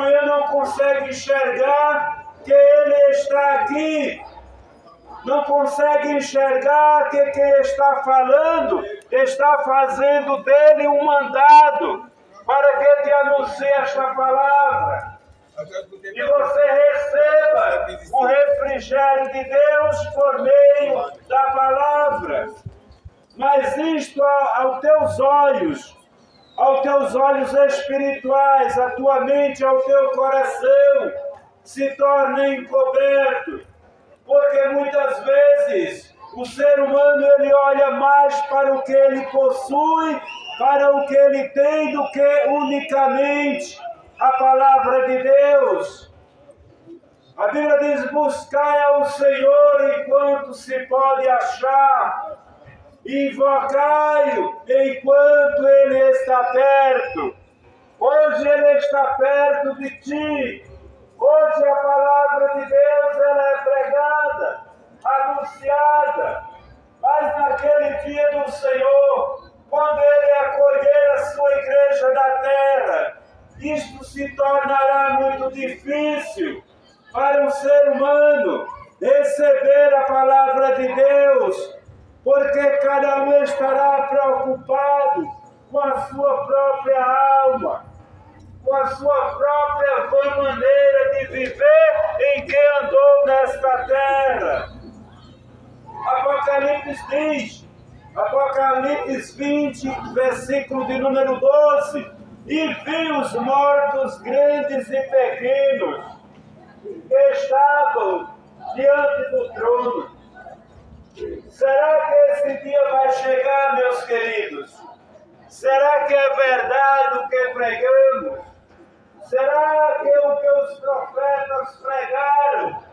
manhã não consegue enxergar que Ele está aqui. Não consegue enxergar que quem está falando está fazendo dele um mandado para que ele te anuncie esta palavra. E você receba o refrigério de Deus por meio da palavra. Mas isto aos teus olhos espirituais, a tua mente, ao teu coração, se torna encoberto. Porque muitas vezes o ser humano ele olha mais para o que ele possui, para o que ele tem, do que unicamente a palavra de Deus. A Bíblia diz: buscai ao Senhor enquanto se pode achar, invocai-o enquanto Ele está perto. Hoje Ele está perto de ti. Hoje a palavra de Deus ela é pregada, anunciada. Mas naquele dia do Senhor, quando Ele acolher a sua igreja da terra, isto se tornará muito difícil para o ser humano receber a palavra de Deus, porque cada um estará preocupado com a sua própria alma, com a sua própria boa maneira de viver em que andou nesta terra. Apocalipse diz, Apocalipse 20, versículo de número 12, e vi os mortos grandes e pequenos que estavam diante do trono. Será que esse dia vai chegar, meus queridos? Será que é verdade o que pregamos? Será que o que os profetas pregaram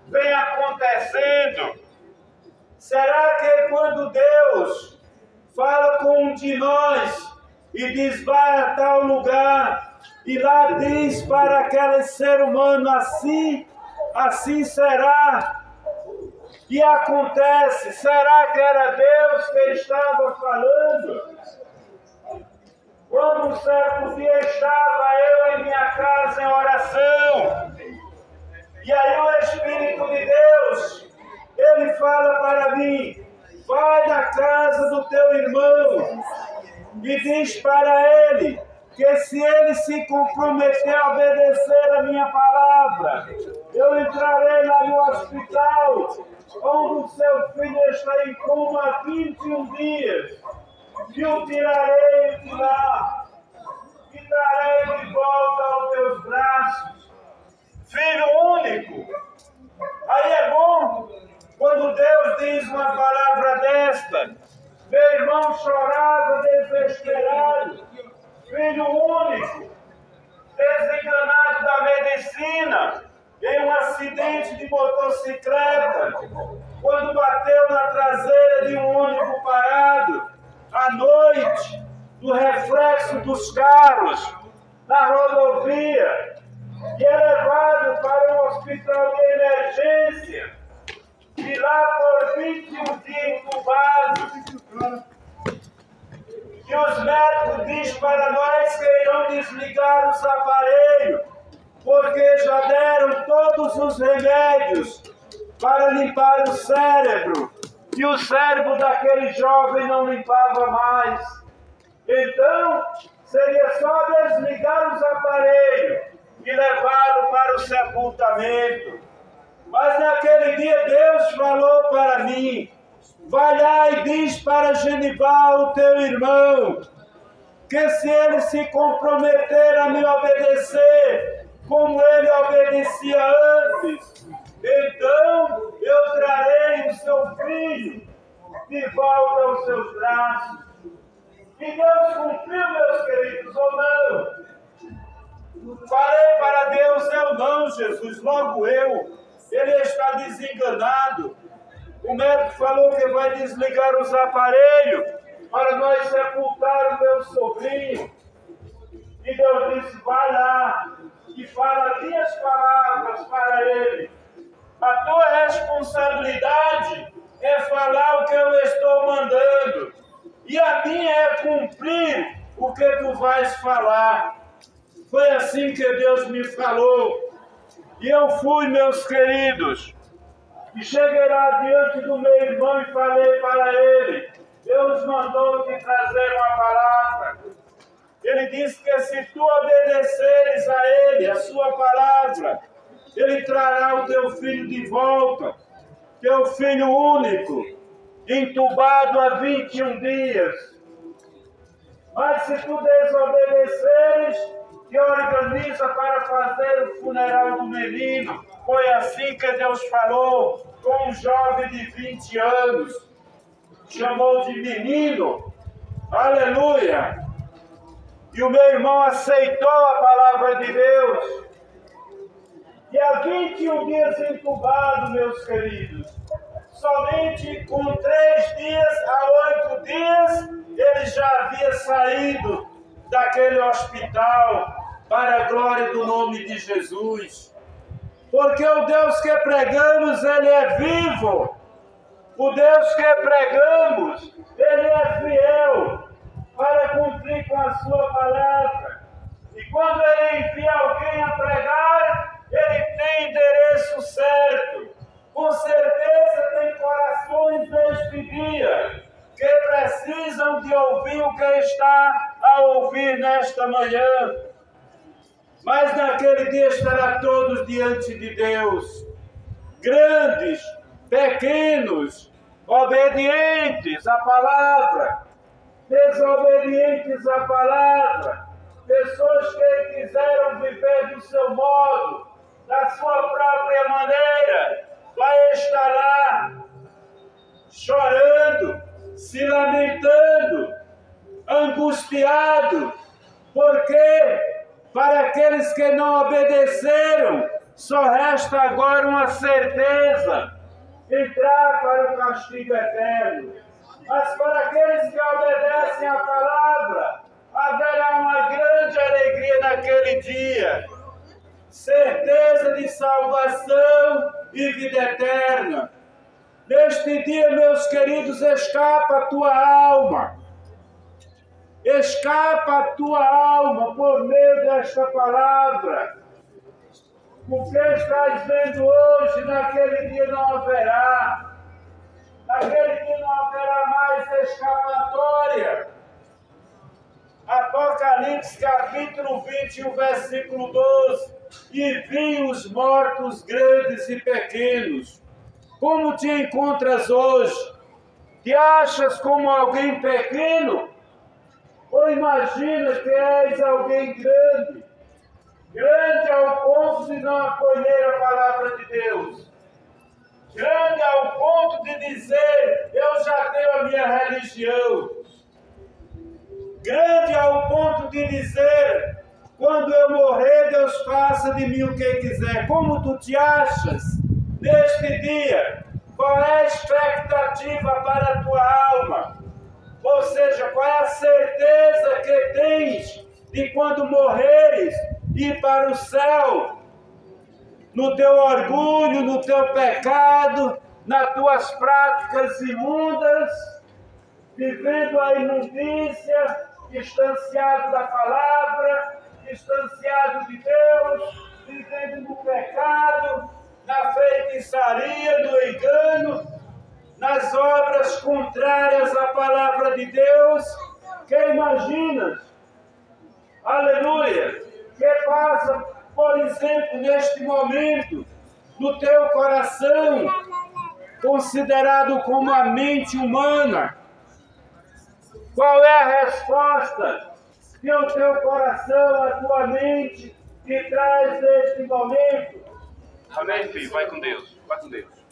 vem acontecendo? Será que quando Deus fala com um de nós e diz vai a tal lugar, e lá diz para aquele ser humano assim será, e acontece, será que era Deus que estava falando? Quando um certo dia estava eu em minha casa em oração, e aí o Espírito de Deus, ele fala para mim, vai na casa do teu irmão, e diz para ele, que se ele se comprometer a obedecer a minha palavra, eu entrarei lá no hospital, onde o seu filho está em coma há 21 dias, e o tirarei de lá, e trarei de volta aos teus braços. Filho único. Aí é bom quando Deus diz uma palavra desta. Meu irmão chorava desesperado, filho único, desenganado da medicina, em um acidente de motocicleta, quando bateu na traseira de um ônibus parado, à noite, do reflexo dos carros, na rodovia, e é levado para um hospital de emergência, e lá por 21 dias entubado. E os médicos dizem para nós que irão desligar os aparelhos, porque já deram todos os remédios para limpar o cérebro, e o cérebro daquele jovem não limpava mais. Então, seria só desligar os aparelhos e levá-lo para o sepultamento. Mas naquele dia Deus falou para mim, vai lá e diz para Genival, o teu irmão, que se ele se comprometer a me obedecer, como ele obedecia antes, então eu trarei o seu filho de volta aos seus braços. E Deus cumpriu, meus queridos, ou não? Falei para Deus, eu não, Jesus, logo eu. Ele está desenganado. O médico falou que vai desligar os aparelhos para nós sepultar o meu sobrinho. E Deus disse, vai lá e fala minhas palavras para ele. A tua responsabilidade é falar o que eu estou mandando. E a minha é cumprir o que tu vais falar. Foi assim que Deus me falou. E eu fui, meus queridos, e cheguei lá diante do meu irmão e falei para ele: Deus mandou te trazer uma palavra. Ele disse que se tu obedeceres a Ele, a sua palavra, Ele trará o teu filho de volta, teu filho único, entubado há 21 dias. Mas se tu desobedeceres, te organiza para fazer o funeral do menino. Foi assim que Deus falou com um jovem de 20 anos. Chamou de menino. Aleluia! E o meu irmão aceitou a palavra de Deus. E há 21 dias entubado, meus queridos. Somente com 3 dias a 8 dias, ele já havia saído daquele hospital para a glória do nome de Jesus. Porque o Deus que pregamos, Ele é vivo. O Deus que pregamos, Ele é fiel para cumprir com a sua palavra. E quando Ele envia alguém a pregar, Ele tem endereço certo. Com certeza tem corações neste dia que precisam de ouvir o que está a ouvir nesta manhã. Mas naquele dia estará todos diante de Deus. Grandes, pequenos, obedientes à palavra, desobedientes à palavra, pessoas que quiseram viver do seu modo, da sua própria maneira, vai estar lá chorando, se lamentando, angustiado, porque para aqueles que não obedeceram, só resta agora uma certeza: entrar para o castigo eterno. Mas para aqueles que obedecem à palavra, haverá uma grande alegria naquele dia. Certeza de salvação e vida eterna. Neste dia, meus queridos, escapa a tua alma. Escapa a tua alma por meio desta palavra. O que estás vendo hoje, naquele dia não haverá. Naquele dia não haverá mais escapatória. Apocalipse capítulo 21, versículo 12. E vi os mortos grandes e pequenos. Como te encontras hoje? Te achas como alguém pequeno? Ou imagina que és alguém grande? Grande ao ponto de não acolher a palavra de Deus. Grande ao ponto de dizer: eu já tenho a minha religião. Grande ao ponto de dizer: quando eu morrer, Deus faça de mim o que quiser. Como tu te achas neste dia? Qual é a expectativa para a tua alma? Ou seja, qual é a certeza que tens de quando morreres ir para o céu? No teu orgulho, no teu pecado, nas tuas práticas imundas, vivendo a imundícia, distanciado da palavra, distanciado de Deus, vivendo no pecado, na feitiçaria, no engano, nas obras contrárias à palavra de Deus. Que imaginas? Aleluia! Que passa, por exemplo, neste momento, no teu coração, considerado como a mente humana. Qual é a resposta que o teu coração, a tua mente, te traz neste momento? Amém, filho. Vai com Deus. Vai com Deus.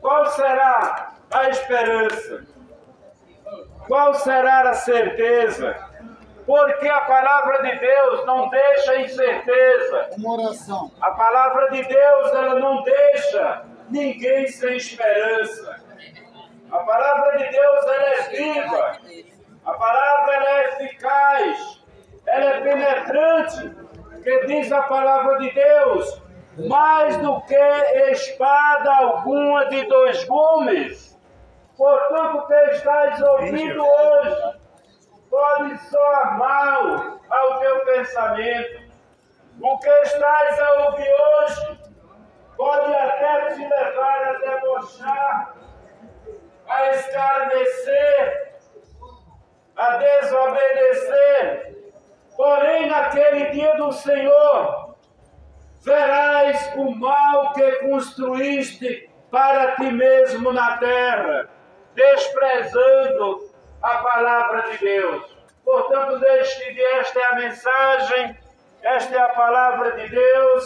Qual será a esperança? Qual será a certeza? Porque a palavra de Deus não deixa incerteza. Uma oração. A palavra de Deus, ela não deixa ninguém sem esperança. A palavra de Deus, ela é viva. A palavra, ela é eficaz. Ela é penetrante. Que diz a palavra de Deus: mais do que espada alguma de 2 gumes. Portanto, o que estás ouvindo hoje pode soar mal ao teu pensamento. O que estás a ouvir hoje pode até te levar a debochar, a escarnecer, a desobedecer. Porém, naquele dia do Senhor, verás o mal que construíste para ti mesmo na terra, desprezando a palavra de Deus. Portanto, esta é a mensagem, esta é a palavra de Deus,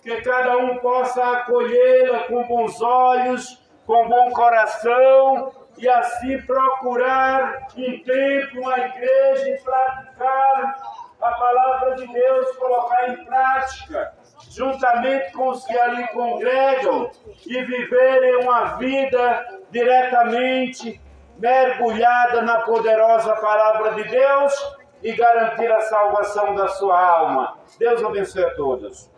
que cada um possa acolhê-la com bons olhos, com bom coração, e assim procurar um tempo, uma igreja, e praticar a palavra de Deus, colocar em prática, juntamente com os que ali congregam, e viverem uma vida diretamente mergulhada na poderosa palavra de Deus e garantir a salvação da sua alma. Deus abençoe a todos.